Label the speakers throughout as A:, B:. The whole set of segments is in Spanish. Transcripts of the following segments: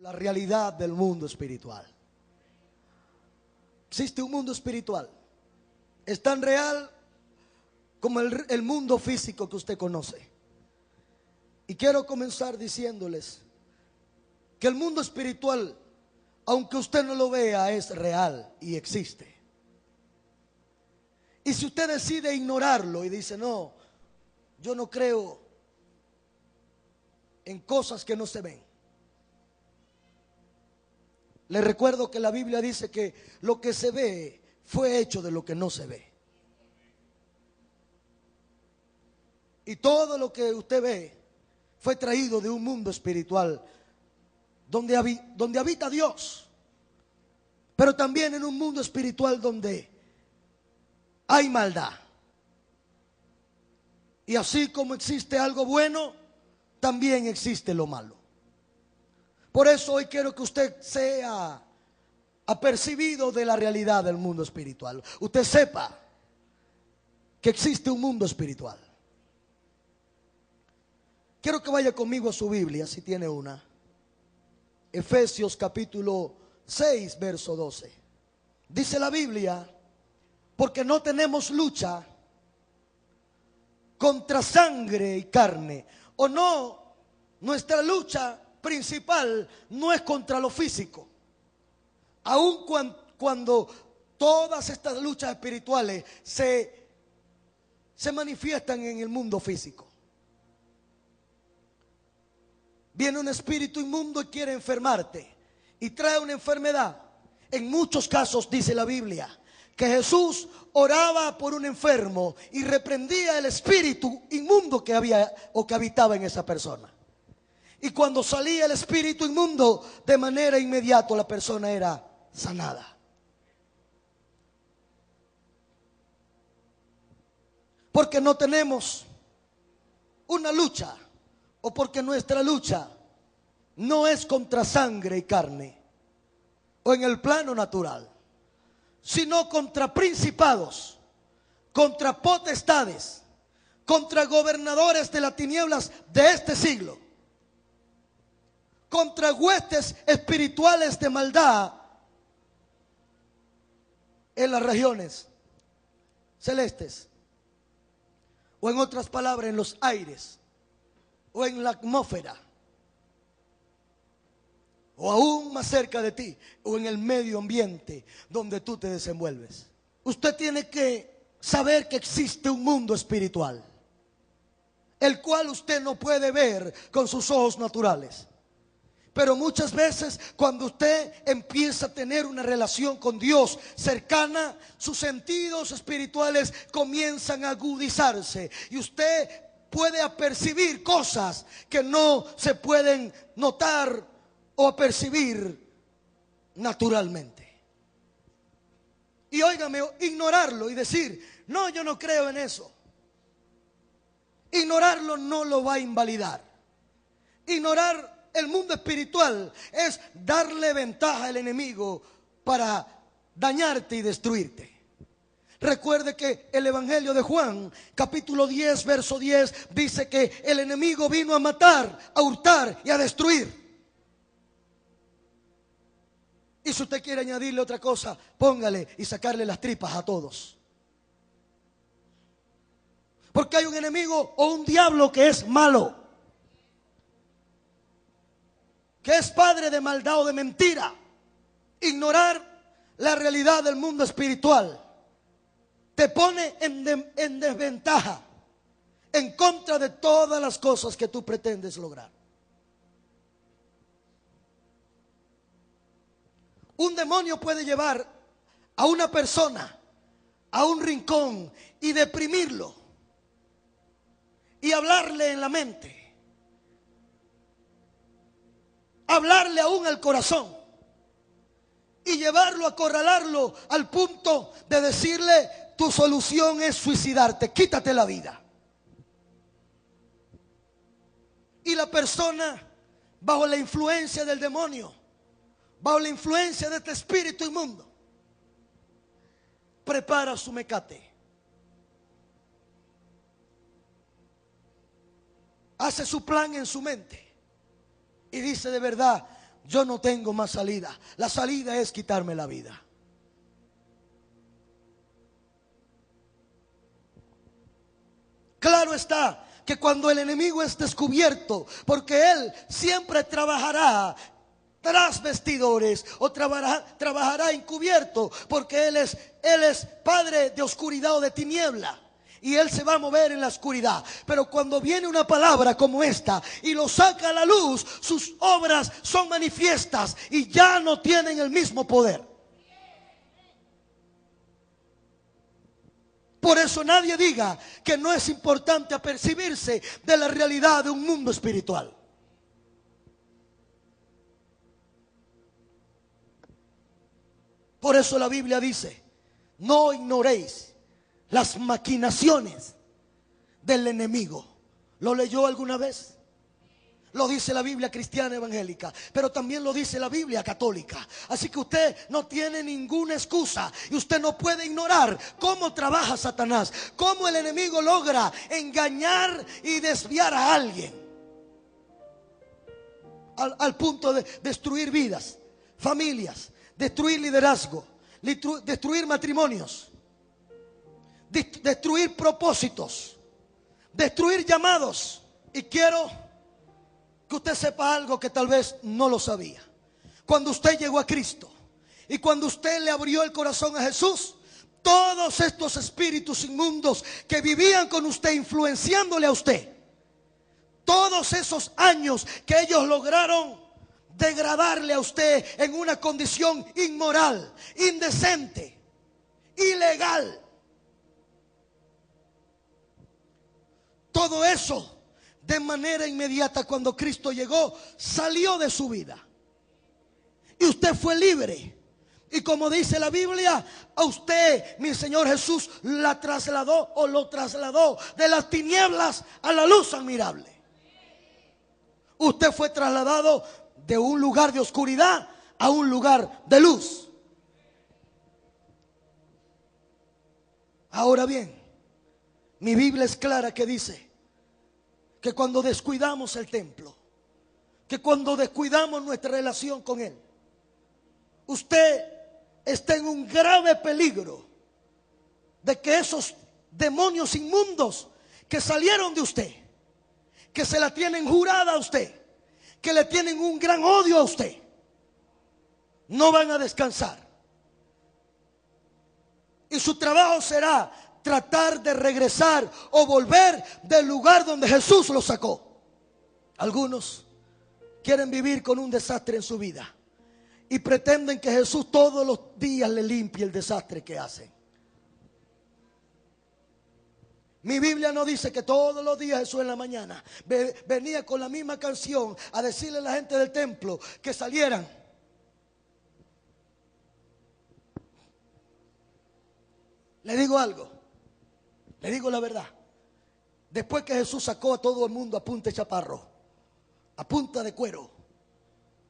A: La realidad del mundo espiritual. Existe un mundo espiritual. Es tan real como el mundo físico que usted conoce. Y quiero comenzar diciéndoles que el mundo espiritual, aunque usted no lo vea, es real y existe. Y si usted decide ignorarlo y dice, no, yo no creo en cosas que no se ven. Le recuerdo que la Biblia dice que lo que se ve fue hecho de lo que no se ve. Y todo lo que usted ve fue traído de un mundo espiritual donde habita Dios, pero también en un mundo espiritual donde hay maldad. Y así como existe algo bueno, también existe lo malo. Por eso hoy quiero que usted sea apercibido de la realidad del mundo espiritual. Usted sepa que existe un mundo espiritual. Quiero que vaya conmigo a su Biblia, si tiene una. Efesios capítulo 6, verso 12. Dice la Biblia, porque no tenemos lucha contra sangre y carne. O no, nuestra lucha principal no es contra lo físico. Aun cuando todas estas luchas espirituales se manifiestan en el mundo físico. Viene un espíritu inmundo y quiere enfermarte y trae una enfermedad. En muchos casos dice la Biblia que Jesús oraba por un enfermo y reprendía el espíritu inmundo que había o que habitaba en esa persona. Y cuando salía el espíritu inmundo, de manera inmediata la persona era sanada. Porque no tenemos una lucha, o porque nuestra lucha no es contra sangre y carne, o en el plano natural, sino contra principados, contra potestades, contra gobernadores de las tinieblas de este siglo, contra huestes espirituales de maldad en las regiones celestes, o en otras palabras, en los aires, o en la atmósfera, o aún más cerca de ti, o en el medio ambiente donde tú te desenvuelves. Usted tiene que saber que existe un mundo espiritual, el cual usted no puede ver con sus ojos naturales. Pero muchas veces cuando usted empieza a tener una relación con Dios cercana, sus sentidos espirituales comienzan a agudizarse y usted puede apercibir cosas que no se pueden notar o apercibir naturalmente. Y óigame, ignorarlo y decir, no, yo no creo en eso. Ignorarlo no lo va a invalidar. Ignorar el mundo espiritual es darle ventaja al enemigo para dañarte y destruirte. Recuerde que el Evangelio de Juan, capítulo 10, verso 10, dice que el enemigo vino a matar, a hurtar y a destruir. Y si usted quiere añadirle otra cosa, póngale y sacarle las tripas a todos. Porque hay un enemigo o un diablo que es malo, que es padre de maldad o de mentira. Ignorar la realidad del mundo espiritual te pone en desventaja en contra de todas las cosas que tú pretendes lograr. Un demonio puede llevar a una persona a un rincón y deprimirlo y hablarle en la mente, hablarle aún al corazón y llevarlo, acorralarlo al punto de decirle, tu solución es suicidarte, quítate la vida. Y la persona, bajo la influencia del demonio, bajo la influencia de este espíritu inmundo, prepara su mecate, hace su plan en su mente y dice, de verdad, yo no tengo más salida. La salida es quitarme la vida. Claro está que cuando el enemigo es descubierto, porque él siempre trabajará tras vestidores o trabajará encubierto, porque él es padre de oscuridad o de tiniebla, y él se va a mover en la oscuridad. Pero cuando viene una palabra como esta y lo saca a la luz, sus obras son manifiestas y ya no tienen el mismo poder. Por eso nadie diga que no es importante apercibirse de la realidad de un mundo espiritual. Por eso la Biblia dice: no ignoréis las maquinaciones del enemigo. ¿Lo leyó alguna vez? Lo dice la Biblia cristiana evangélica, pero también lo dice la Biblia católica. Así que usted no tiene ninguna excusa y usted no puede ignorar cómo trabaja Satanás, cómo el enemigo logra engañar y desviar a alguien al punto de destruir vidas, familias, destruir liderazgo, destruir matrimonios, destruir propósitos, destruir llamados. Y quiero que usted sepa algo que tal vez no lo sabía. Cuando usted llegó a Cristo y cuando usted le abrió el corazón a Jesús, todos estos espíritus inmundos que vivían con usted, influenciándole a usted, todos esos años que ellos lograron degradarle a usted en una condición inmoral, indecente, ilegal, todo eso de manera inmediata, cuando Cristo llegó, salió de su vida y usted fue libre. Y como dice la Biblia, a usted mi Señor Jesús la trasladó o lo trasladó de las tinieblas a la luz admirable. Usted fue trasladado de un lugar de oscuridad a un lugar de luz. Ahora bien, mi Biblia es clara que dice que cuando descuidamos el templo, que cuando descuidamos nuestra relación con Él, usted está en un grave peligro de que esos demonios inmundos que salieron de usted, que se la tienen jurada a usted, que le tienen un gran odio a usted, no van a descansar. Y su trabajo será tratar de regresar o volver del lugar donde Jesús lo sacó. Algunos quieren vivir con un desastre en su vida y pretenden que Jesús todos los días le limpie el desastre que hacen. Mi Biblia no dice que todos los días Jesús en la mañana venía con la misma canción a decirle a la gente del templo que salieran. Le digo algo, le digo la verdad. Después que Jesús sacó a todo el mundo a punta de chaparro, a punta de cuero,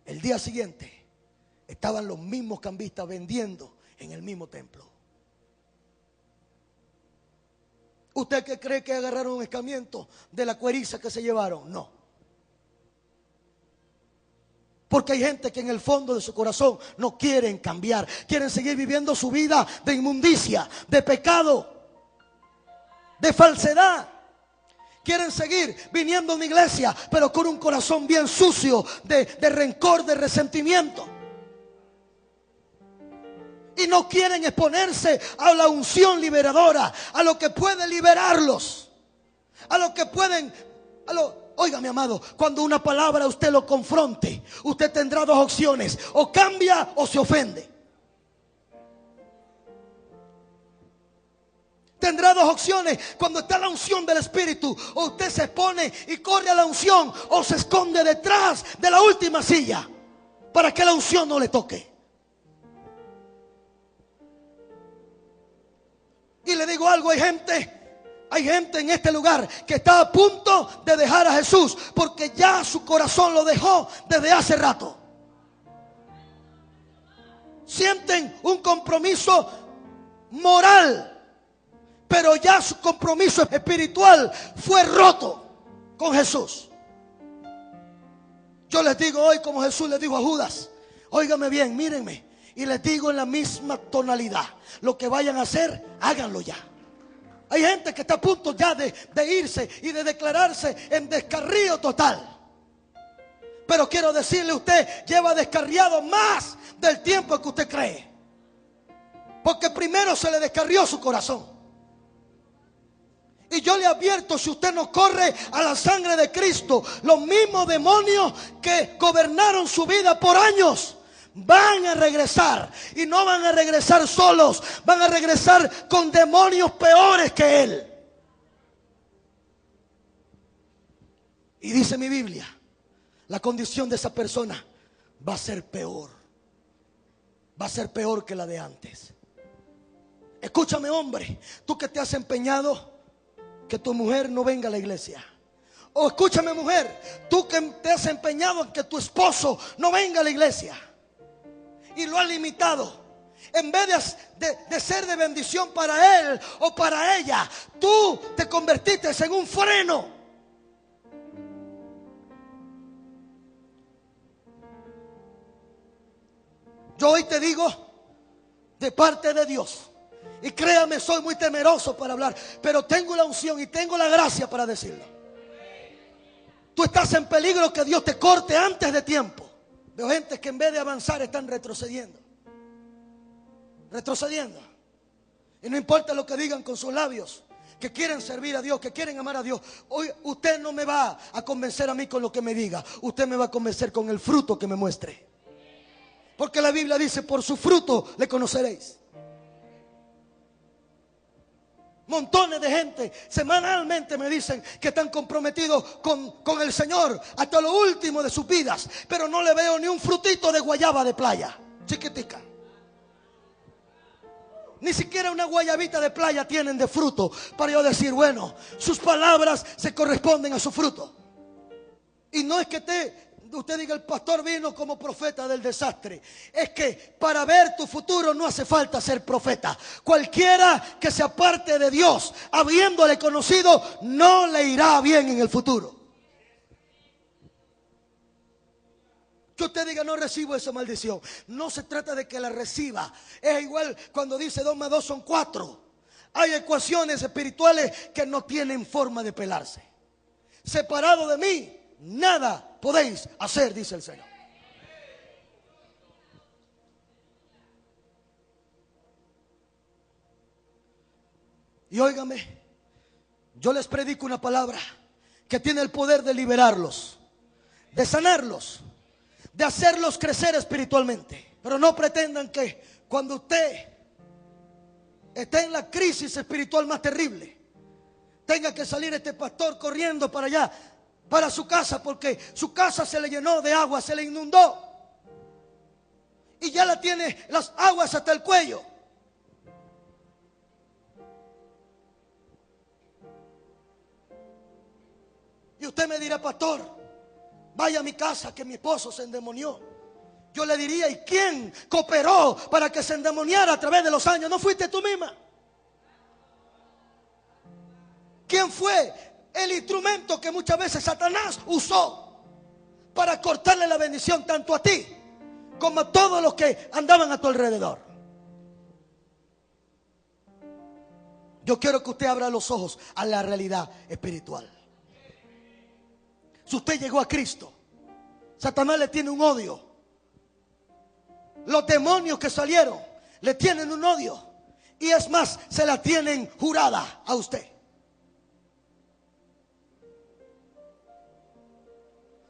A: el día siguiente estaban los mismos cambistas vendiendo en el mismo templo. ¿Usted qué cree que agarraron un escarmiento de la cueriza que se llevaron? No. Porque hay gente que en el fondo de su corazón no quieren cambiar, quieren seguir viviendo su vida de inmundicia, de pecado, de falsedad. Quieren seguir viniendo a una iglesia, pero con un corazón bien sucio de rencor, de resentimiento. Y no quieren exponerse a la unción liberadora, a lo que puede liberarlos, a lo que pueden, oiga mi amado, cuando una palabra usted lo confronte, usted tendrá dos opciones: o cambia o se ofende. Tendrá dos opciones cuando está la unción del Espíritu: o usted se expone y corre a la unción, o se esconde detrás de la última silla para que la unción no le toque. Y le digo algo, hay gente en este lugar que está a punto de dejar a Jesús porque ya su corazón lo dejó desde hace rato. Sienten un compromiso moral, pero ya su compromiso espiritual fue roto con Jesús. Yo les digo hoy como Jesús le dijo a Judas: óigame bien, mírenme, y les digo en la misma tonalidad: lo que vayan a hacer, háganlo ya. Hay gente que está a punto ya de irse y de declararse en descarrío total. Pero quiero decirle, usted lleva descarriado más del tiempo que usted cree. Porque primero se le descarrió su corazón. Y yo le advierto, si usted no corre a la sangre de Cristo, los mismos demonios que gobernaron su vida por años van a regresar. Y no van a regresar solos, van a regresar con demonios peores que él. Y dice mi Biblia, la condición de esa persona va a ser peor. Va a ser peor que la de antes. Escúchame, hombre, tú que te has empeñado que tu mujer no venga a la iglesia. O escúchame, mujer, tú que te has empeñado en que tu esposo no venga a la iglesia y lo has limitado. En vez de ser de bendición para él o para ella, tú te convertiste en un freno. Yo hoy te digo, de parte de Dios, y créame, soy muy temeroso para hablar, pero tengo la unción y tengo la gracia para decirlo. Tú estás en peligro que Dios te corte antes de tiempo. Veo gente que en vez de avanzar están retrocediendo. Retrocediendo. Y no importa lo que digan con sus labios, que quieren servir a Dios, que quieren amar a Dios. Hoy usted no me va a convencer a mí con lo que me diga. Usted me va a convencer con el fruto que me muestre. Porque la Biblia dice: por su fruto le conoceréis. Montones de gente semanalmente me dicen que están comprometidos con el Señor hasta lo último de sus vidas, pero no le veo ni un frutito de guayaba de playa, chiquitica. Ni siquiera una guayabita de playa tienen de fruto para yo decir, bueno, sus palabras se corresponden a su fruto. Y no es que usted diga: el pastor vino como profeta del desastre. Es que para ver tu futuro no hace falta ser profeta. Cualquiera que se aparte de Dios, habiéndole conocido, no le irá bien en el futuro. Que usted diga: no recibo esa maldición. No se trata de que la reciba. Es igual cuando dice 2 más 2 son 4. Hay ecuaciones espirituales que no tienen forma de pelarse. Separado de mí, nada podéis hacer, dice el Señor. Y óigame, yo les predico una palabra que tiene el poder de liberarlos, de sanarlos, de hacerlos crecer espiritualmente. Pero no pretendan que cuando usted esté en la crisis espiritual más terrible, tenga que salir este pastor corriendo para allá, para su casa, porque su casa se le llenó de agua, se le inundó y ya la tiene las aguas hasta el cuello. Y usted me dirá: pastor, vaya a mi casa que mi esposo se endemonió. Yo le diría: ¿y quién cooperó para que se endemoniara a través de los años? ¿No fuiste tú misma? ¿Quién fue el instrumento que muchas veces Satanás usó para cortarle la bendición tanto a ti como a todos los que andaban a tu alrededor? Yo quiero que usted abra los ojos a la realidad espiritual. Si usted llegó a Cristo, Satanás le tiene un odio. Los demonios que salieron le tienen un odio. Y es más, se la tienen jurada a usted.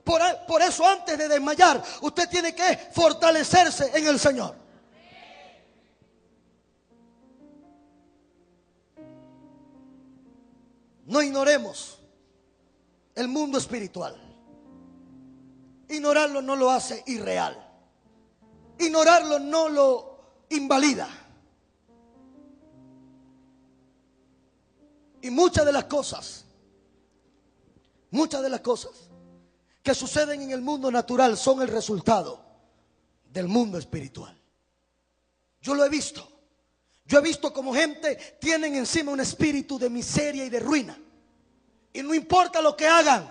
A: Por eso, antes de desmayar, usted tiene que fortalecerse en el Señor. No ignoremos el mundo espiritual. Ignorarlo no lo hace irreal. Ignorarlo no lo invalida. Y muchas de las cosas que suceden en el mundo natural son el resultado del mundo espiritual. Yo lo he visto. Yo he visto como gente tienen encima un espíritu de miseria y de ruina. Y no importa lo que hagan,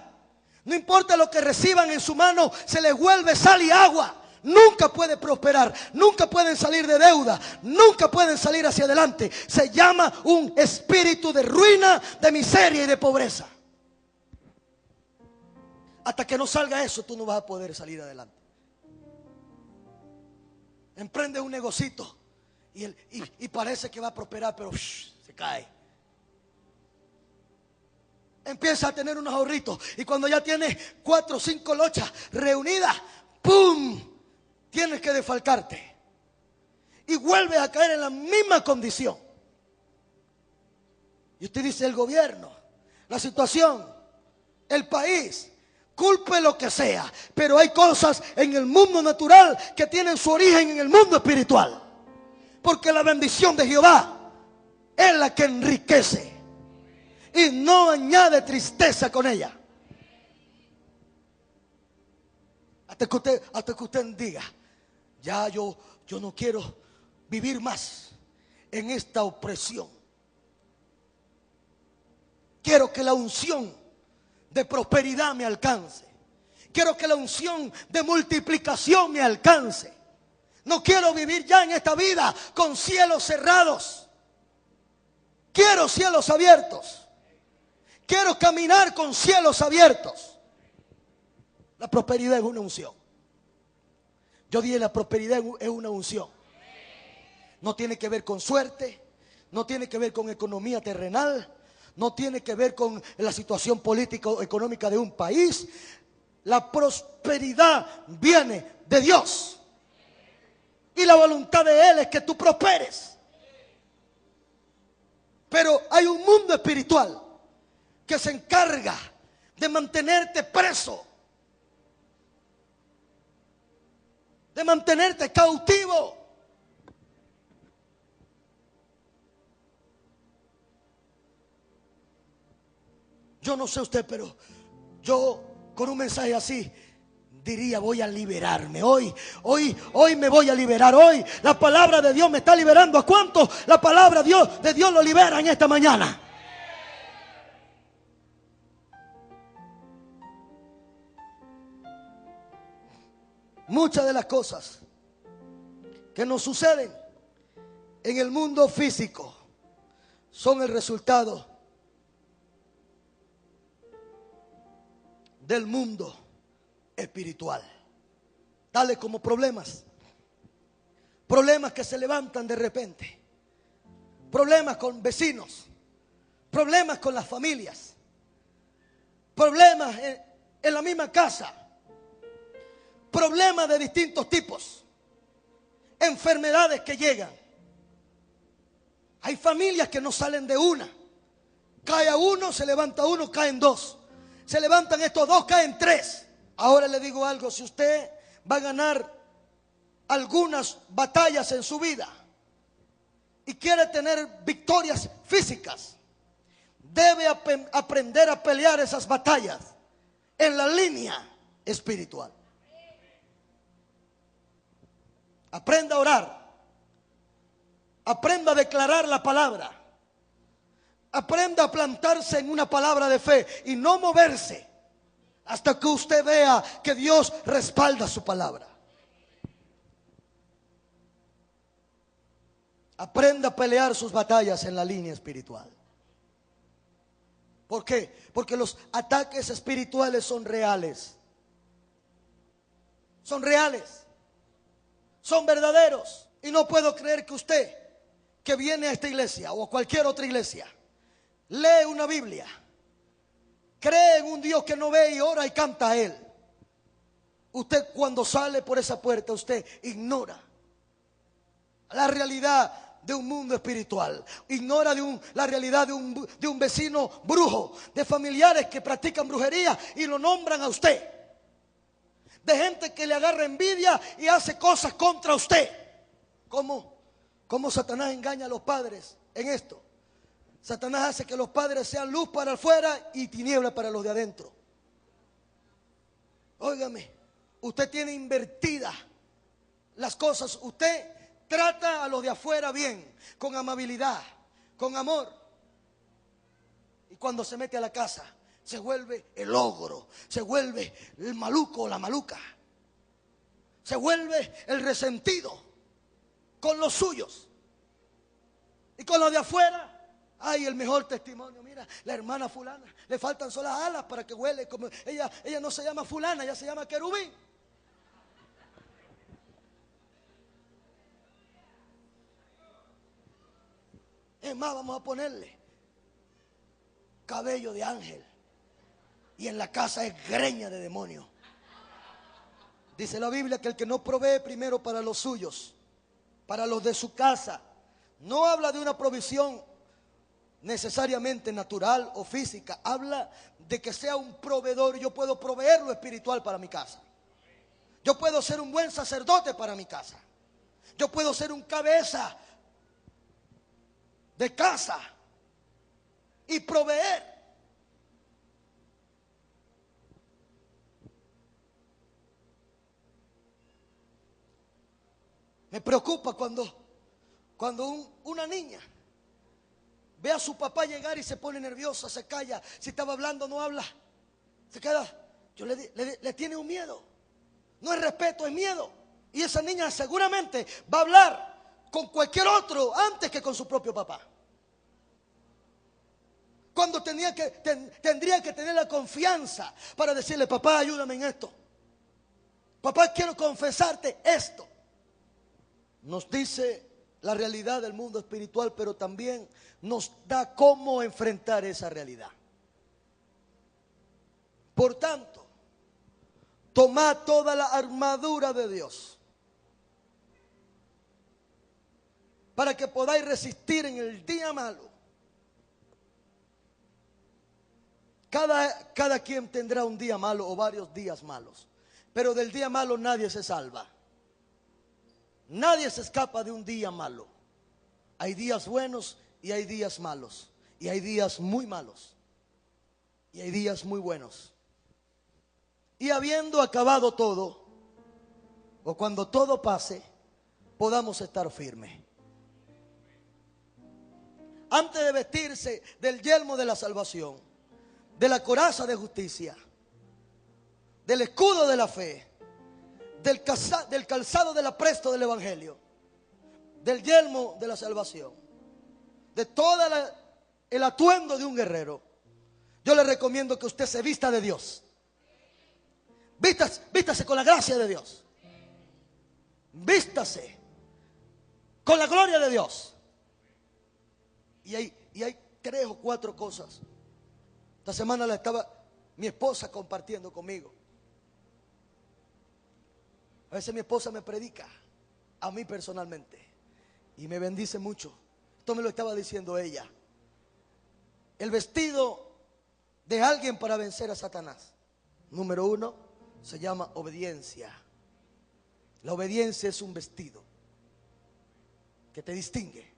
A: No importa lo que reciban en su mano, se les vuelve sal y agua. Nunca puede prosperar, nunca pueden salir de deuda, nunca pueden salir hacia adelante. Se llama un espíritu de ruina, de miseria y de pobreza. Hasta que no salga eso, tú no vas a poder salir adelante. Emprendes un negocito y parece que va a prosperar, pero se cae. Empieza a tener unos ahorritos y cuando ya tienes 4 o 5 lochas reunidas, ¡pum!, tienes que defalcarte y vuelves a caer en la misma condición. Y usted dice: el gobierno, la situación, el país, culpe lo que sea, pero hay cosas en el mundo natural que tienen su origen en el mundo espiritual, porque la bendición de Jehová es la que enriquece y no añade tristeza con ella. Hasta que usted diga: ya yo no quiero vivir más en esta opresión. Quiero que la unción de prosperidad me alcance. Quiero que la unción de multiplicación me alcance. No quiero vivir ya en esta vida con cielos cerrados. Quiero cielos abiertos. Quiero caminar con cielos abiertos. La prosperidad es una unción. Yo dije: la prosperidad es una unción. No tiene que ver con suerte, no tiene que ver con economía terrenal, no tiene que ver con la situación política o económica de un país. La prosperidad viene de Dios. Y la voluntad de Él es que tú prosperes. Pero hay un mundo espiritual que se encarga de mantenerte preso, de mantenerte cautivo. Yo no sé usted, pero yo con un mensaje así diría: voy a liberarme. Hoy me voy a liberar. Hoy la palabra de Dios me está liberando. ¿A cuántos la palabra de Dios lo libera en esta mañana? Muchas de las cosas que nos suceden en el mundo físico son el resultado del mundo espiritual. Tales como problemas que se levantan de repente, problemas con vecinos, problemas con las familias, problemas en la misma casa, problemas de distintos tipos, enfermedades que llegan. Hay familias que no salen de una. Cae a uno, se levanta uno, caen dos. Se levantan estos dos, caen tres. Ahora le digo algo: si usted va a ganar algunas batallas en su vida y quiere tener victorias físicas, debe aprender a pelear esas batallas en la línea espiritual. Aprenda a orar, aprenda a declarar la palabra, aprenda a plantarse en una palabra de fe y no moverse hasta que usted vea que Dios respalda su palabra. Aprenda a pelear sus batallas en la línea espiritual. ¿Por qué? Porque los ataques espirituales son reales. Son reales. Son verdaderos. Y no puedo creer que usted, que viene a esta iglesia o a cualquier otra iglesia, lee una Biblia, cree en un Dios que no ve y ora y canta a Él. Usted, cuando sale por esa puerta, usted ignora la realidad de un mundo espiritual. Ignora la realidad de un vecino brujo, de familiares que practican brujería y lo nombran a usted, de gente que le agarra envidia y hace cosas contra usted. ¿Cómo Satanás engaña a los padres en esto? Satanás hace que los padres sean luz para afuera y tiniebla para los de adentro. Óigame, usted tiene invertidas las cosas. Usted trata a los de afuera bien, con amabilidad, con amor. Y cuando se mete a la casa, se vuelve el ogro, se vuelve el maluco o la maluca, se vuelve el resentido con los suyos. Y con los de afuera, hay el mejor testimonio. Mira, la hermana fulana, le faltan solo las alas para que huele como ella no se llama fulana, ella se llama querubín. Es más, vamos a ponerle cabello de ángel. Y en la casa es greña de demonio. Dice la Biblia que el que no provee primero para los suyos, para los de su casa, no habla de una provisión necesariamente natural o física. Habla de que sea un proveedor. Yo puedo proveer lo espiritual para mi casa. Yo puedo ser un buen sacerdote para mi casa. Yo puedo ser un cabeza de casa y proveer. Me preocupa cuando una niña ve a su papá llegar y se pone nerviosa, se calla. Si estaba hablando, no habla. Se queda. Le tiene un miedo. No es respeto, es miedo. Y esa niña seguramente va a hablar con cualquier otro antes que con su propio papá. Cuando tendría que tener la confianza para decirle: papá, ayúdame en esto. Papá, quiero confesarte esto. Nos dice la realidad del mundo espiritual, pero también nos da cómo enfrentar esa realidad. Por tanto, tomad toda la armadura de Dios para que podáis resistir en el día malo. Cada quien tendrá un día malo o varios días malos, pero del día malo nadie se salva. Nadie se escapa de un día malo. Hay días buenos y hay días malos. Y hay días muy malos. Y hay días muy buenos. Y habiendo acabado todo, o cuando todo pase, podamos estar firmes. Antes de vestirse del yelmo de la salvación, de la coraza de justicia, del escudo de la fe, del calzado del apresto del evangelio, del yelmo de la salvación, de todo el atuendo de un guerrero, yo le recomiendo que usted se vista de Dios. Vístase con la gracia de Dios. Vístase con la gloria de Dios. Y hay 3 o 4 cosas. Esta semana la estaba mi esposa compartiendo conmigo. A veces mi esposa me predica a mí personalmente y me bendice mucho. Esto me lo estaba diciendo ella. El vestido de alguien para vencer a Satanás, número 1, se llama obediencia. La obediencia es un vestido que te distingue.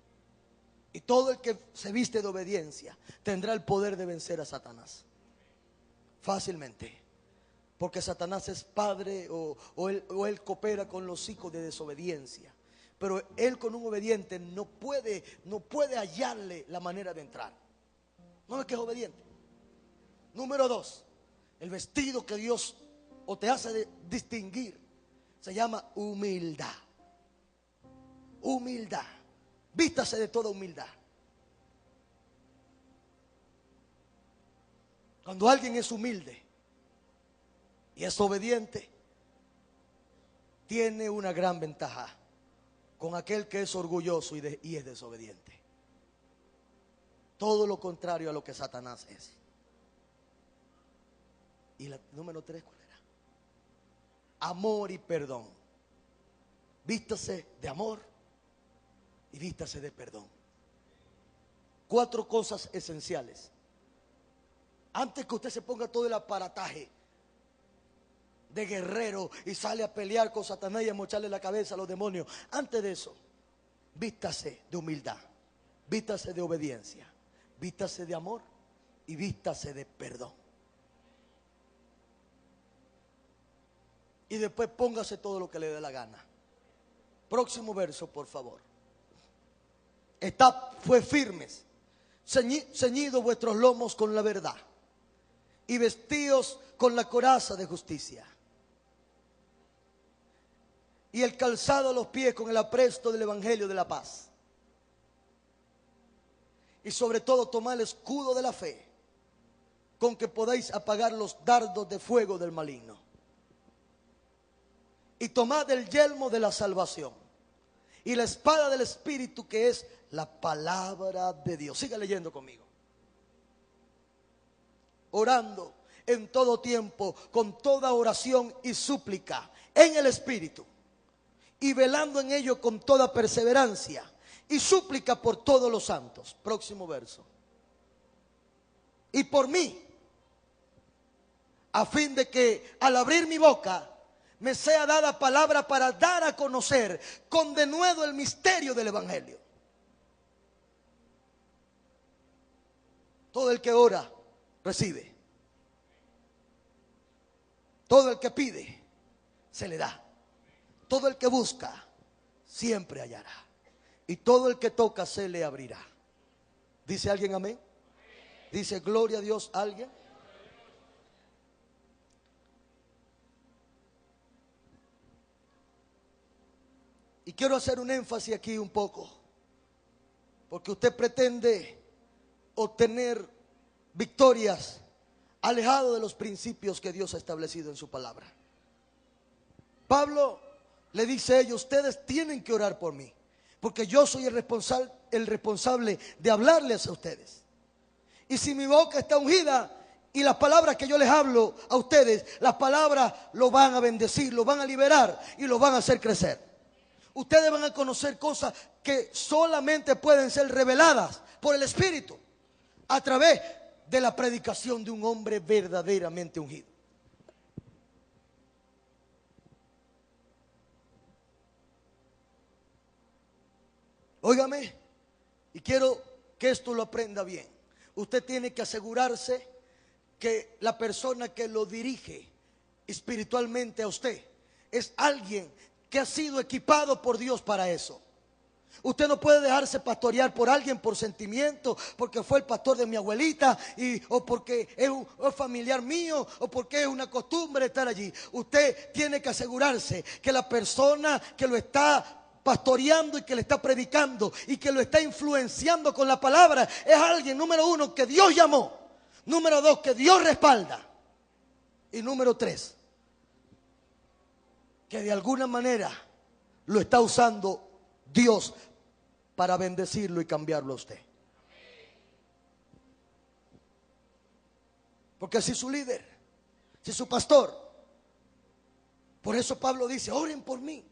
A: Y todo el que se viste de obediencia tendrá el poder de vencer a Satanás fácilmente. Porque Satanás es padre o él coopera con los hijos de desobediencia. Pero él, con un obediente, no puede hallarle la manera de entrar. No es que es obediente. Número 2, el vestido que Dios o te hace distinguir se llama humildad. Humildad. Vístase de toda humildad. Cuando alguien es humilde y es obediente, tiene una gran ventaja con aquel que es orgulloso y es desobediente. Todo lo contrario a lo que Satanás es. Y la número 3, ¿cuál era? Amor y perdón. Vístase de amor y vístase de perdón. 4 cosas esenciales. Antes que usted se ponga todo el aparataje de guerrero y sale a pelear con Satanás y a mocharle la cabeza a los demonios, antes de eso, vístase de humildad, vístase de obediencia, vístase de amor y vístase de perdón. Y después póngase todo lo que le dé la gana. Próximo verso, por favor. Fue firmes, ceñidos vuestros lomos con la verdad, y vestíos con la coraza de justicia, y el calzado a los pies con el apresto del evangelio de la paz. Y sobre todo tomad el escudo de la fe, con que podáis apagar los dardos de fuego del maligno. Y tomad el yelmo de la salvación y la espada del Espíritu, que es la palabra de Dios. Siga leyendo conmigo. Orando en todo tiempo, con toda oración y súplica en el Espíritu, y velando en ello con toda perseverancia y súplica por todos los santos. Próximo verso. Y por mí, a fin de que al abrir mi boca me sea dada palabra para dar a conocer con denuedo el misterio del evangelio. Todo el que ora, recibe. Todo el que pide, se le da. Todo el que busca, siempre hallará. Y todo el que toca, se le abrirá. ¿Dice alguien amén? ¿Dice gloria a Dios alguien? Y quiero hacer un énfasis aquí un poco, porque usted pretende obtener victorias alejado de los principios que Dios ha establecido en su palabra. Pablo le dice a ellos: ustedes tienen que orar por mí, porque yo soy el responsable de hablarles a ustedes. Y si mi boca está ungida y las palabras que yo les hablo a ustedes, las palabras lo van a bendecir, lo van a liberar y lo van a hacer crecer. Ustedes van a conocer cosas que solamente pueden ser reveladas por el Espíritu a través de la predicación de un hombre verdaderamente ungido. Óigame, y quiero que esto lo aprenda bien. Usted tiene que asegurarse que la persona que lo dirige espiritualmente a usted es alguien que ha sido equipado por Dios para eso. Usted no puede dejarse pastorear por alguien por sentimiento, porque fue el pastor de mi abuelita, o porque es un familiar mío, o porque es una costumbre estar allí. Usted tiene que asegurarse que la persona que lo está pastoreando y que le está predicando y que lo está influenciando con la palabra es alguien, número uno, que Dios llamó, número dos, que Dios respalda, y número tres, que de alguna manera lo está usando Dios para bendecirlo y cambiarlo a usted. Porque si su líder, si su pastor, por eso Pablo dice: oren por mí.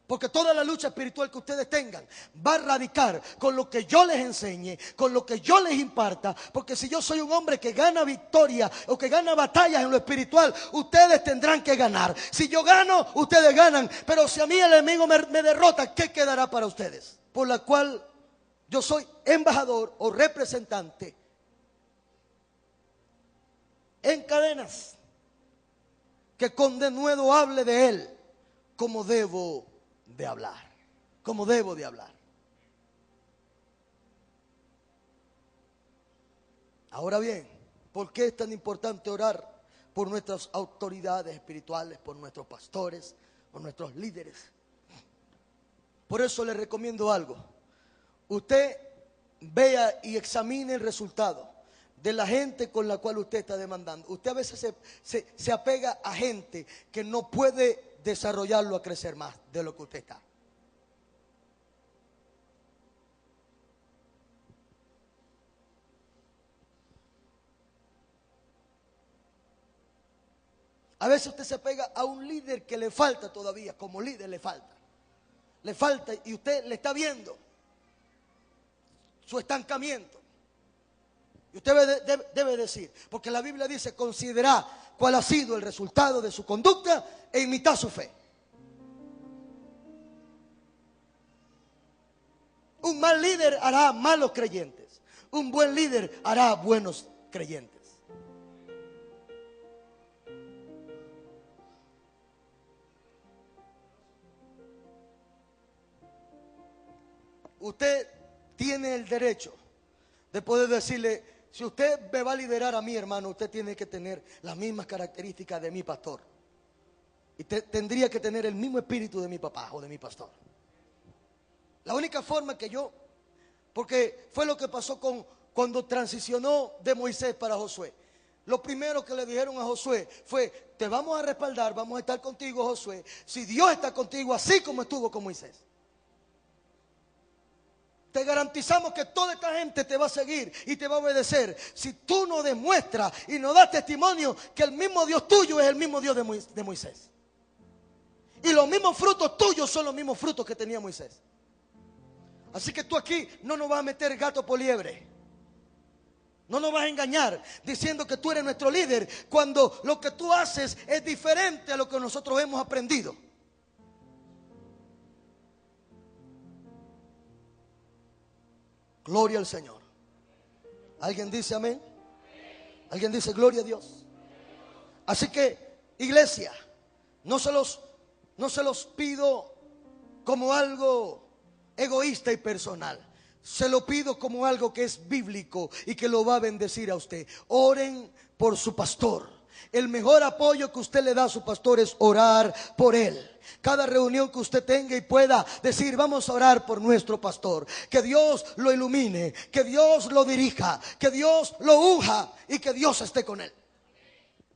A: Porque toda la lucha espiritual que ustedes tengan va a radicar con lo que yo les enseñe, con lo que yo les imparta. Porque si yo soy un hombre que gana victoria o que gana batallas en lo espiritual, ustedes tendrán que ganar. Si yo gano, ustedes ganan. Pero si a mí el enemigo me derrota, ¿qué quedará para ustedes? Por la cual yo soy embajador o representante en cadenas, que con denuedo hable de él como debo de hablar, como debo de hablar. Ahora bien, ¿por qué es tan importante orar por nuestras autoridades espirituales, por nuestros pastores, por nuestros líderes? Por eso le recomiendo algo. Usted vea y examine el resultado de la gente con la cual usted está demandando. Usted a veces se apega a gente que no puede desarrollarlo a crecer más de lo que usted está. A veces usted se pega a un líder que le falta todavía, como líder le falta. Le falta y usted le está viendo su estancamiento. Y usted debe decir, porque la Biblia dice: considera cuál ha sido el resultado de su conducta e imita su fe. Un mal líder hará malos creyentes. Un buen líder hará buenos creyentes. Usted tiene el derecho de poder decirle: Si usted me va a liderar a mí, hermano, usted tiene que tener las mismas características de mi pastor. Y tendría que tener el mismo espíritu de mi papá o de mi pastor. La única forma que yo, porque fue lo que pasó cuando transicionó de Moisés para Josué. Lo primero que le dijeron a Josué fue: te vamos a respaldar, vamos a estar contigo, Josué, si Dios está contigo, así como estuvo con Moisés. Te garantizamos que toda esta gente te va a seguir y te va a obedecer si tú no demuestras y no das testimonio que el mismo Dios tuyo es el mismo Dios de Moisés. Y los mismos frutos tuyos son los mismos frutos que tenía Moisés. Así que tú aquí no nos vas a meter gato por liebre. No nos vas a engañar diciendo que tú eres nuestro líder cuando lo que tú haces es diferente a lo que nosotros hemos aprendido. Gloria al Señor. ¿Alguien dice amén? ¿Alguien dice gloria a Dios? Así que, iglesia, no se los pido como algo egoísta y personal. Se lo pido como algo que es bíblico y que lo va a bendecir a usted. Oren por su pastor. El mejor apoyo que usted le da a su pastor es orar por él. Cada reunión que usted tenga y pueda decir: vamos a orar por nuestro pastor, que Dios lo ilumine, que Dios lo dirija, que Dios lo unja y que Dios esté con él.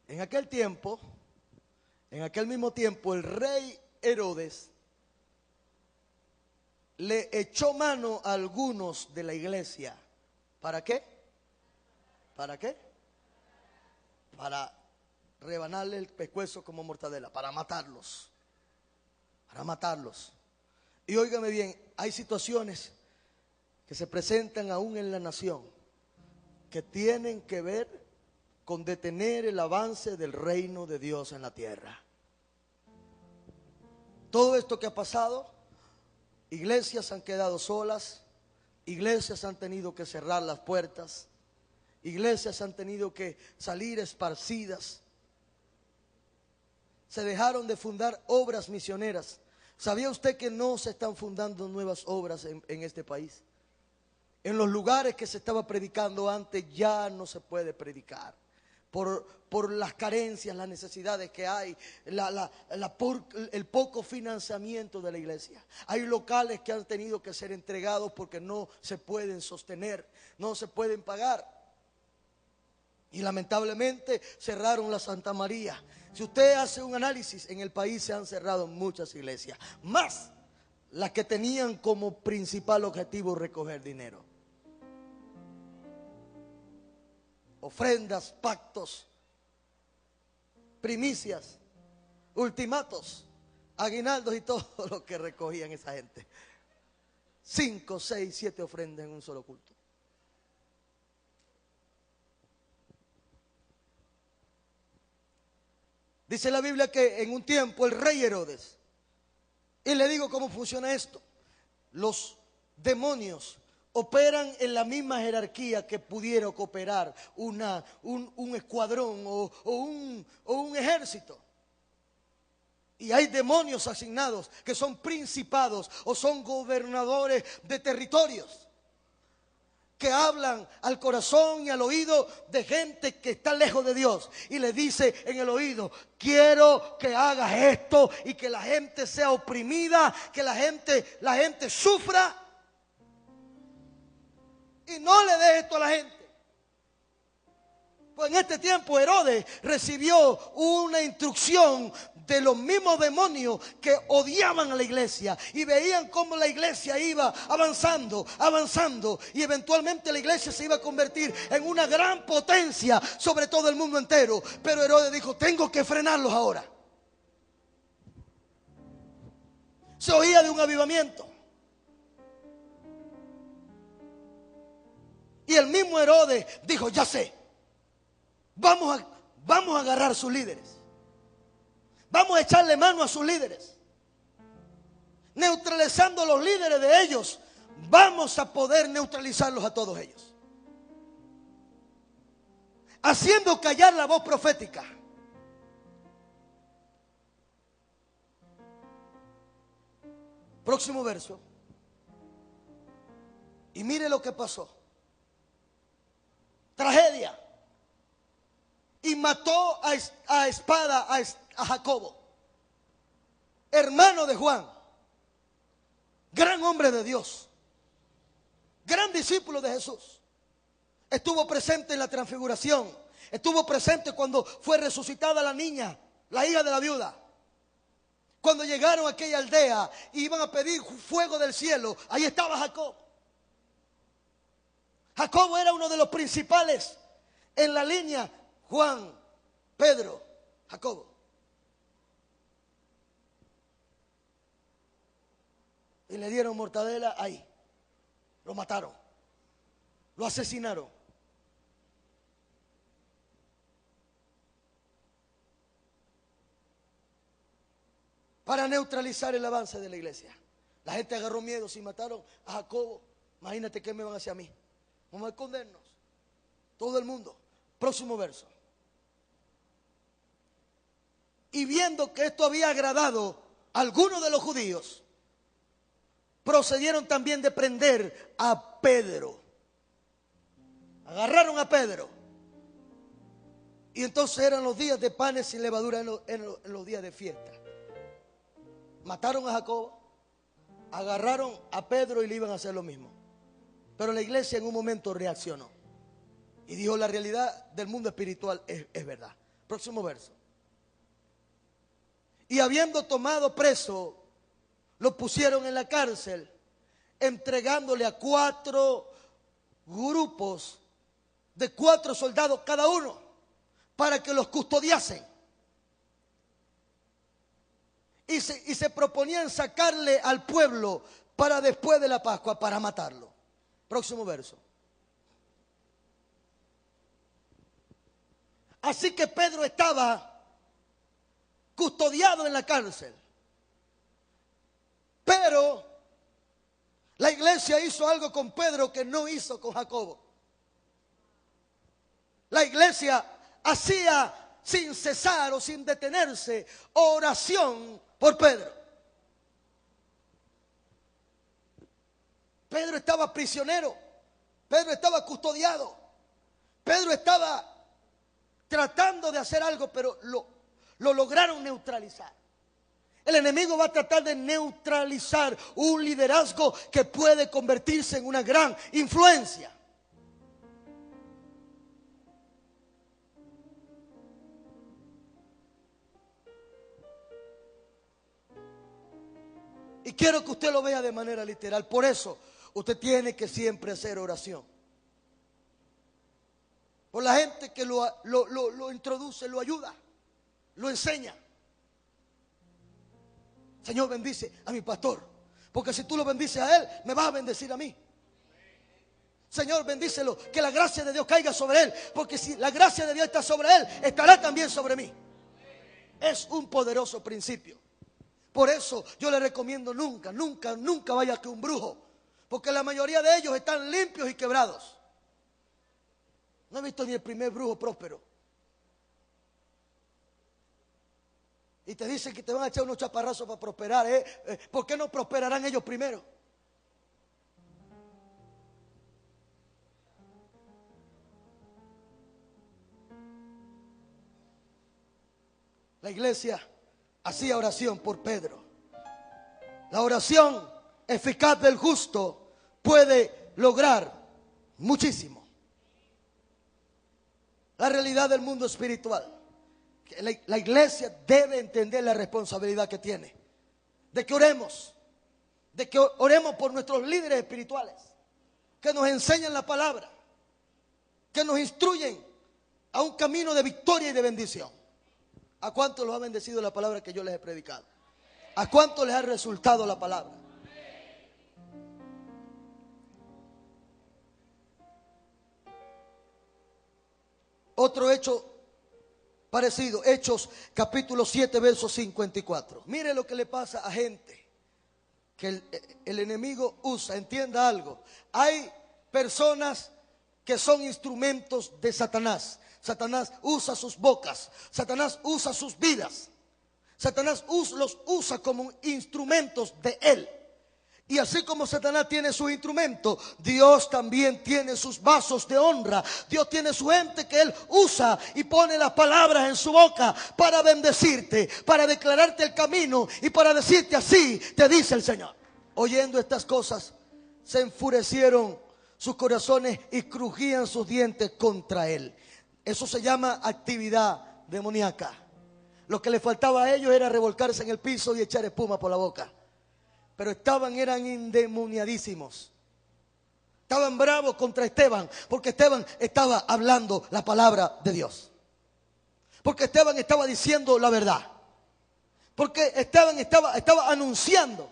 A: En aquel mismo tiempo, el rey Herodes le echó mano a algunos de la iglesia. ¿Para qué? ¿Para qué? Para rebanarle el pescuezo como mortadela, para matarlos. Para matarlos. Y óigame bien, hay situaciones que se presentan aún en la nación que tienen que ver con detener el avance del reino de Dios en la tierra. Todo esto que ha pasado, iglesias han quedado solas, iglesias han tenido que cerrar las puertas, iglesias han tenido que salir esparcidas. Se dejaron de fundar obras misioneras. ¿Sabía usted que no se están fundando nuevas obras en este país? En los lugares que se estaba predicando antes ya no se puede predicar. Por las carencias, las necesidades que hay, el poco financiamiento de la iglesia. Hay locales que han tenido que ser entregados porque no se pueden sostener, no se pueden pagar. Y lamentablemente cerraron la Santa María. Si usted hace un análisis, en el país se han cerrado muchas iglesias, más las que tenían como principal objetivo recoger dinero. Ofrendas, pactos, primicias, ultimatos, aguinaldos y todo lo que recogían esa gente. 5, 6, 7 ofrendas en un solo culto. Dice la Biblia que en un tiempo el rey Herodes, y le digo cómo funciona esto, los demonios operan en la misma jerarquía que pudiera cooperar un escuadrón o un ejército. Y hay demonios asignados que son principados o son gobernadores de territorios, que hablan al corazón y al oído de gente que está lejos de Dios y le dice en el oído: quiero que hagas esto, y que la gente sea oprimida, que la gente sufra, y no le des esto a la gente. Pues en este tiempo Herodes recibió una instrucción de los mismos demonios que odiaban a la iglesia y veían cómo la iglesia iba avanzando, y eventualmente la iglesia se iba a convertir en una gran potencia sobre todo el mundo entero. Pero Herodes dijo: tengo que frenarlos ahora. Se oía de un avivamiento. Y el mismo Herodes dijo: ya sé, vamos a agarrar a sus líderes. Vamos a echarle mano a sus líderes. Neutralizando a los líderes de ellos, vamos a poder neutralizarlos a todos ellos. Haciendo callar la voz profética. Próximo verso. Y mire lo que pasó. tragedia. Y mató a espada a Jacobo, hermano de Juan, gran hombre de Dios, gran discípulo de Jesús. Estuvo presente en la transfiguración, estuvo presente cuando fue resucitada la niña, la hija de la viuda. Cuando llegaron a aquella aldea y iban a pedir fuego del cielo, ahí estaba Jacob. Jacobo era uno de los principales en la línea. Juan, Pedro, Jacobo. Y le dieron mortadela ahí. Lo mataron. Lo asesinaron. Para neutralizar el avance de la iglesia. La gente agarró miedo. Si mataron a Jacobo, imagínate qué me van a hacer a mí. Vamos a escondernos. Todo el mundo. Próximo verso. Y viendo que esto había agradado a algunos de los judíos, procedieron también de prender a Pedro. Agarraron a Pedro. Y entonces eran los días de panes sin levadura, en los días de fiesta. Mataron a Jacobo, agarraron a Pedro y le iban a hacer lo mismo. Pero la iglesia en un momento reaccionó y dijo: la realidad del mundo espiritual es verdad. Próximo verso. Y habiendo tomado preso, lo pusieron en la cárcel, entregándole a 4 grupos de 4 soldados cada uno, para que los custodiasen. Y se proponían sacarle al pueblo para después de la Pascua, para matarlo. Próximo verso. Así que Pedro estaba custodiado en la cárcel. Pero la iglesia hizo algo con Pedro que no hizo con Jacobo. La iglesia hacía sin cesar o sin detenerse oración por Pedro. Pedro estaba prisionero. Pedro estaba custodiado. Pedro estaba tratando de hacer algo, pero lo lograron neutralizar. El enemigo va a tratar de neutralizar un liderazgo que puede convertirse en una gran influencia. Y quiero que usted lo vea de manera literal. Por eso usted tiene que siempre hacer oración. Por la gente que lo introduce, lo ayuda, lo enseña. Señor, bendice a mi pastor, porque si tú lo bendices a él, me vas a bendecir a mí. Señor, bendícelo, que la gracia de Dios caiga sobre él, porque si la gracia de Dios está sobre él, estará también sobre mí. Es un poderoso principio. Por eso yo le recomiendo nunca vaya que un brujo, porque la mayoría de ellos están limpios y quebrados. No he visto ni el primer brujo próspero. Y te dicen que te van a echar unos chaparrazos para prosperar. ¿Por qué no prosperarán ellos primero? La iglesia hacía oración por Pedro. La oración eficaz del justo puede lograr muchísimo. La realidad del mundo espiritual. La iglesia debe entender la responsabilidad que tiene. De que oremos por nuestros líderes espirituales, que nos enseñan la palabra, que nos instruyen a un camino de victoria y de bendición. ¿A cuántos los ha bendecido la palabra que yo les he predicado? ¿A cuántos les ha resultado la palabra? Otro hecho parecido, Hechos capítulo 7 verso 54. Mire lo que le pasa a gente que el enemigo usa. Entienda algo. Hay personas que son instrumentos de Satanás. Satanás usa sus bocas. Satanás usa sus vidas. Satanás los usa como instrumentos de él. Y así como Satanás tiene su instrumento, Dios también tiene sus vasos de honra. Dios tiene su gente que Él usa y pone las palabras en su boca para bendecirte, para declararte el camino y para decirte: así te dice el Señor. Oyendo estas cosas, se enfurecieron sus corazones y crujían sus dientes contra Él. Eso se llama actividad demoníaca. Lo que le faltaba a ellos era revolcarse en el piso y echar espuma por la boca. Pero eran endemoniadísimos. Estaban bravos contra Esteban, porque Esteban estaba hablando la palabra de Dios. Porque Esteban estaba diciendo la verdad. Porque Esteban estaba anunciando.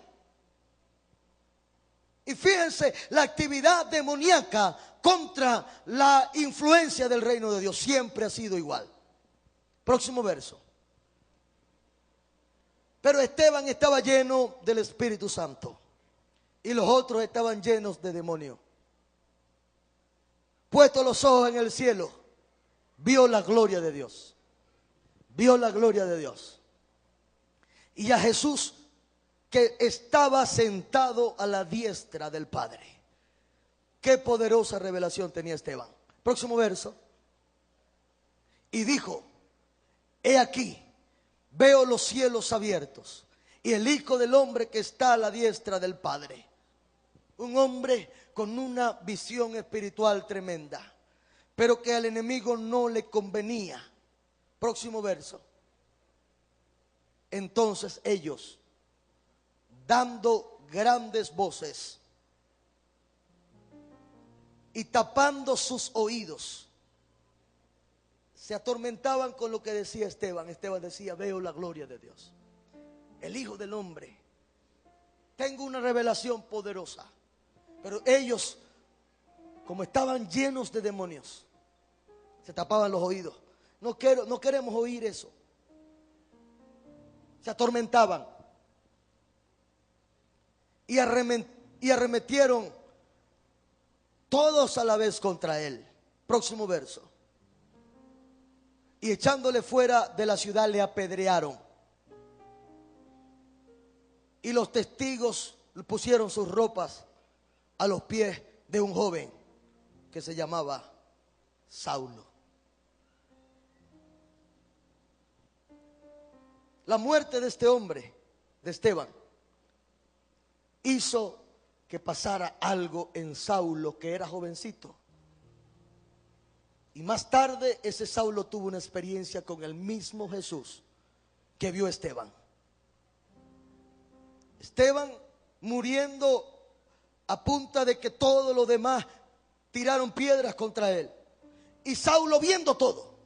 A: Y fíjense, la actividad demoníaca contra la influencia del reino de Dios siempre ha sido igual. Próximo verso. Pero Esteban estaba lleno del Espíritu Santo y los otros estaban llenos de demonios. Puestos los ojos en el cielo, vio la gloria de Dios. Vio la gloria de Dios. Y a Jesús, que estaba sentado a la diestra del Padre. Qué poderosa revelación tenía Esteban. Próximo verso. Y dijo: he aquí, veo los cielos abiertos y el Hijo del Hombre que está a la diestra del Padre. Un hombre con una visión espiritual tremenda, pero que al enemigo no le convenía. Próximo verso. Entonces ellos, dando grandes voces y tapando sus oídos, se atormentaban con lo que decía Esteban. Esteban decía: veo la gloria de Dios, el Hijo del Hombre. Tengo una revelación poderosa. Pero ellos, como estaban llenos de demonios, se tapaban los oídos. No queremos oír eso. Se atormentaban y arremetieron todos a la vez contra él. Próximo verso. Y echándole fuera de la ciudad le apedrearon. Y los testigos pusieron sus ropas a los pies de un joven que se llamaba Saulo. La muerte de este hombre, de Esteban, hizo que pasara algo en Saulo, que era jovencito. Y más tarde ese Saulo tuvo una experiencia con el mismo Jesús que vio Esteban. Esteban muriendo a punta de que todos los demás tiraron piedras contra él. Y Saulo viendo todo.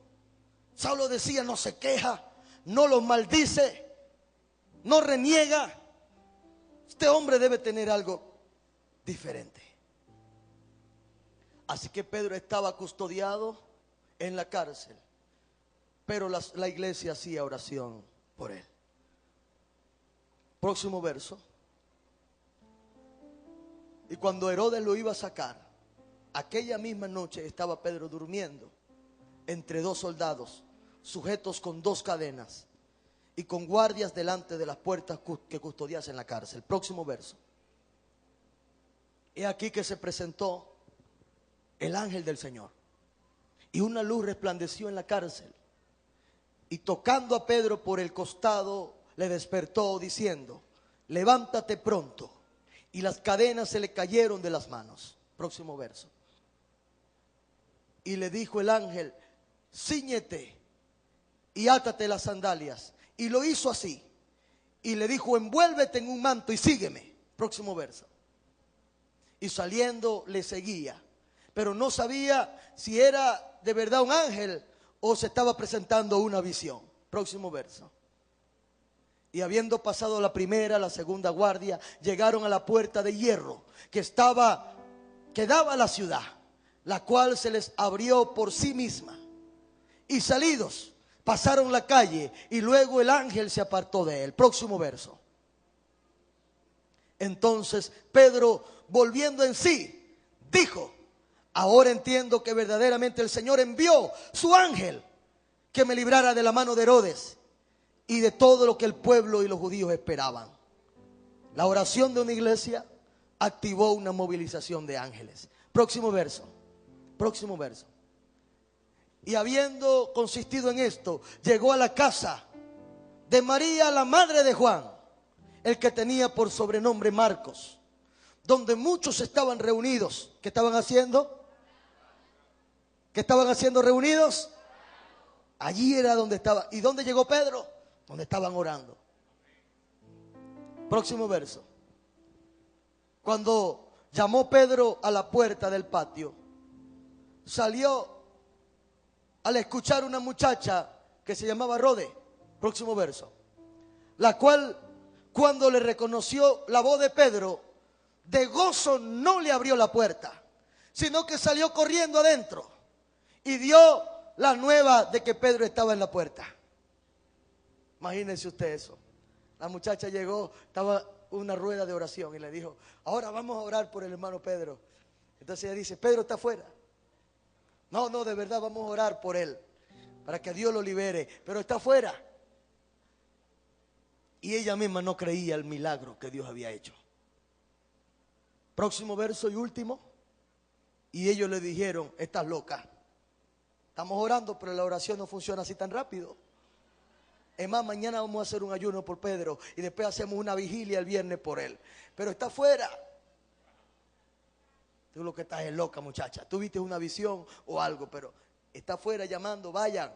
A: Saulo decía: no se queja, no los maldice, no reniega. Este hombre debe tener algo diferente. Así que Pedro estaba custodiado en la cárcel, pero la iglesia hacía oración por él. Próximo verso. Y cuando Herodes lo iba a sacar, aquella misma noche estaba Pedro durmiendo entre dos soldados, sujetos con dos cadenas y con guardias delante de las puertas que custodiasen la cárcel. Próximo verso. He aquí que se presentó el ángel del Señor y una luz resplandeció en la cárcel, y tocando a Pedro por el costado le despertó diciendo: levántate pronto. Y las cadenas se le cayeron de las manos. Próximo verso. Y le dijo el ángel: cíñete y átate las sandalias. Y lo hizo así. Y le dijo: envuélvete en un manto y sígueme. Próximo verso. Y saliendo le seguía, pero no sabía si era de verdad un ángel o se estaba presentando una visión. Próximo verso. Y habiendo pasado la primera, la segunda guardia, llegaron a la puerta de hierro que daba a la ciudad, la cual se les abrió por sí misma. Y salidos, pasaron la calle y luego el ángel se apartó de él. Próximo verso. Entonces Pedro, volviendo en sí, dijo: ahora entiendo que verdaderamente el Señor envió su ángel que me librara de la mano de Herodes y de todo lo que el pueblo y los judíos esperaban. La oración de una iglesia activó una movilización de ángeles. Próximo verso. Próximo verso. Y habiendo consistido en esto, llegó a la casa de María, la madre de Juan, el que tenía por sobrenombre Marcos, donde muchos estaban reunidos. ¿Qué estaban haciendo? ¿Qué estaban haciendo reunidos? Allí era donde estaba. ¿Y dónde llegó Pedro? Donde estaban orando. Próximo verso. Cuando llamó Pedro a la puerta del patio, salió al escuchar una muchacha que se llamaba Rode. Próximo verso. La cual, cuando le reconoció la voz de Pedro, de gozo no le abrió la puerta, sino que salió corriendo adentro y dio la nueva de que Pedro estaba en la puerta. Imagínense usted eso. La muchacha llegó, estaba una rueda de oración y le dijo: ahora vamos a orar por el hermano Pedro. Entonces ella dice: Pedro está afuera. No, de verdad vamos a orar por él, para que Dios lo libere, pero está afuera. Y ella misma no creía el milagro que Dios había hecho. Próximo verso y último. Y ellos le dijeron: estás loca. Estamos orando, pero la oración no funciona así tan rápido. Es más, mañana vamos a hacer un ayuno por Pedro y después hacemos una vigilia el viernes por él. Pero está afuera. Tú lo que estás es loca, muchacha. Tú viste una visión o algo, pero está afuera llamando: vayan.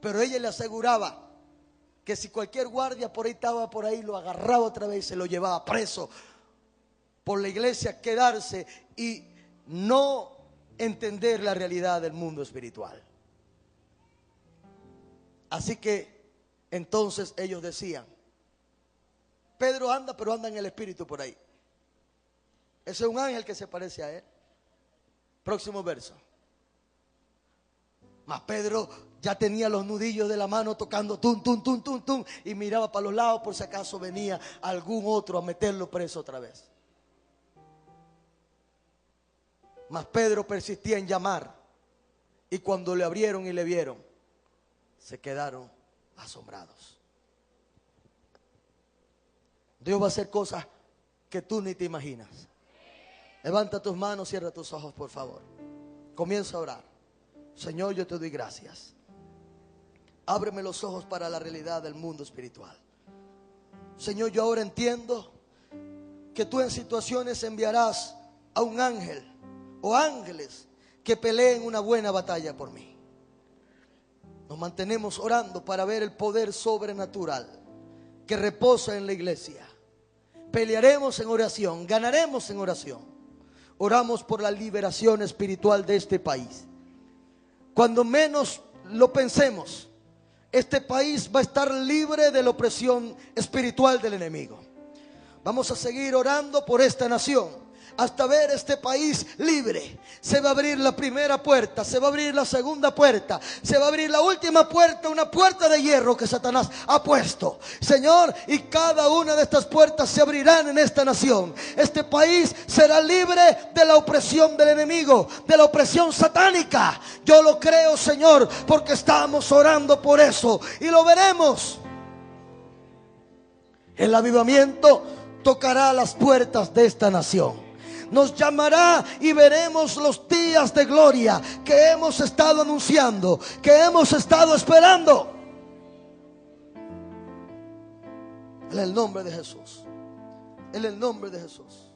A: Pero ella le aseguraba que si cualquier guardia por ahí estaba por ahí, lo agarraba otra vez y se lo llevaba preso. Por la iglesia quedarse y no entender la realidad del mundo espiritual. Así que entonces ellos decían: Pedro anda, pero anda en el espíritu por ahí. Ese es un ángel que se parece a él. Próximo verso. Mas Pedro ya tenía los nudillos de la mano tocando tum, tum, tum, tum, tum, y miraba para los lados por si acaso venía algún otro a meterlo preso otra vez. Mas Pedro persistía en llamar, y cuando le abrieron y le vieron, se quedaron asombrados. Dios va a hacer cosas que tú ni te imaginas. Levanta tus manos, cierra tus ojos, por favor. Comienza a orar. Señor, yo te doy gracias. Ábreme los ojos para la realidad del mundo espiritual. Señor, yo ahora entiendo que tú en situaciones enviarás a un ángel o ángeles que peleen una buena batalla por mí. Nos mantenemos orando para ver el poder sobrenatural que reposa en la iglesia. Pelearemos en oración, ganaremos en oración. Oramos por la liberación espiritual de este país. Cuando menos lo pensemos, este país va a estar libre de la opresión espiritual del enemigo. Vamos a seguir orando por esta nación hasta ver este país libre. Se va a abrir la primera puerta, se va a abrir la segunda puerta, se va a abrir la última puerta, una puerta de hierro que Satanás ha puesto, Señor, y cada una de estas puertas se abrirán en esta nación. Este país será libre de la opresión del enemigo, de la opresión satánica. Yo lo creo, Señor, porque estamos orando por eso y lo veremos. El avivamiento tocará las puertas de esta nación. Nos llamará y veremos los días de gloria que hemos estado anunciando, que hemos estado esperando. En el nombre de Jesús. En el nombre de Jesús.